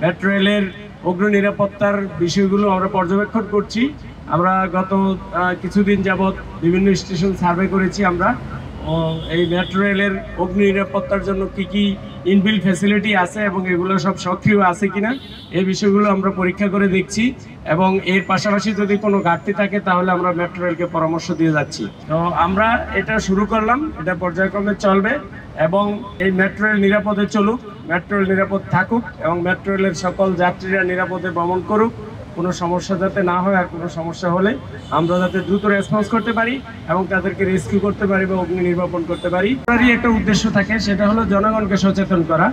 Metro রেলের অগ্নি নিরাপত্তার বিষয়গুলো আমরা পর্যবেক্ষণ করছি। আমরা গত কিছুদিন যাবৎ বিভিন্ন স্টেশন সার্ভে করেছি। আমরা এই মেট্রো রেলের অগ্নি নিরাপত্তার জন্য কি কি ইনবিল্ট ফ্যাসিলিটি আছে এবং এগুলো সব সক্রিয় আছে কিনা এই বিষয়গুলো আমরা পরীক্ষা করে দেখছি, এবং এর পাশাপাশি যদি কোনো ঘাটতি থাকে তাহলে আমরা মেট্রো রেলকে পরামর্শ দিয়ে যাচ্ছি। তো আমরা এটা শুরু করলাম, এটা পর্যায়ক্রমে চলবে এবং এই মেট্রো রেল নিরাপদে চলুক, মেট্রো রেল নিরাপদ থাকুক এবং মেট্রো রেলের সকল যাত্রীরা নিরাপদে ভ্রমণ করুক। কোনো সমস্যা যাতে না হয়, আর কোনো সমস্যা হলে আমরা যাতে দ্রুত রেসপন্স করতে পারি এবং তাদেরকে রেস্কিউ করতে পারি বা অগ্নি নির্বাপন করতে পারি। তারই একটা উদ্দেশ্য থাকে, সেটা হলো জনগণকে সচেতন করা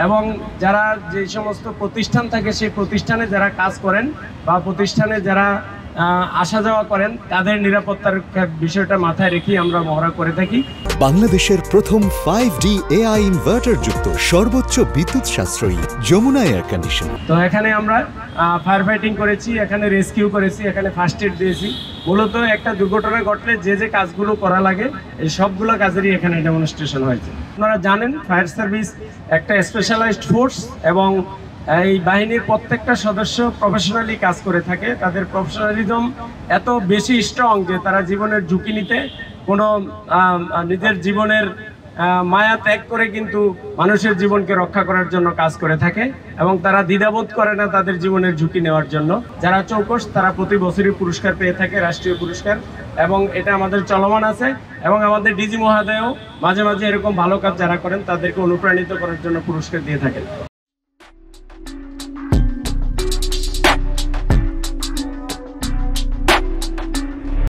এবং যারা যে সমস্ত প্রতিষ্ঠান থাকে সেই প্রতিষ্ঠানে যারা কাজ করেন বা প্রতিষ্ঠানে যারা আসা যাওয়া করেন তাদের নিরাপত্তার বিষয়টা মাথায় রেখে আমরা মহড়া করে থাকি। বাংলাদেশের প্রথম 5D AI ইনভার্টার যুক্ত সর্বোচ্চ বিদ্যুৎ সাশ্রয়ী যমুনা এয়ার কন্ডিশন। তো এখানে আমরা ফায়ার ফাইটিং করেছি, এখানে রেস্কিউ করেছি, এখানে ফার্স্ট এড দিয়েছি। মূলত একটা দুর্ঘটনা ঘটলে যে যে কাজগুলো করা লাগে এই সবগুলো কাজেরই এখানে ডেমনস্ট্রেশন হয়েছে। আপনারা জানেন ফায়ার সার্ভিস একটা স্পেশালাইজড ফোর্স এবং এই বাহিনীর প্রত্যেকটা সদস্য প্রফেশনালি কাজ করে থাকে। তাদের প্রফেশনালিজম এত বেশি স্ট্রং যে তারা জীবনের ঝুঁকি নিতে কোনো নিজের জীবনের মায়া ত্যাগ করে কিন্তু মানুষের জীবনকে রক্ষা করার জন্য কাজ করে থাকে এবং তারা দ্বিধাবোধ করে না তাদের জীবনের ঝুঁকি নেওয়ার জন্য। যারা চৌকস তারা প্রতি বছরই পুরস্কার পেয়ে থাকে, রাষ্ট্রীয় পুরস্কার, এবং এটা আমাদের চলমান আছে এবং আমাদের ডিজি মহোদয়ও মাঝে মাঝে এরকম ভালো কাজ যারা করেন তাদেরকে অনুপ্রাণিত করার জন্য পুরস্কার দিয়ে থাকেন।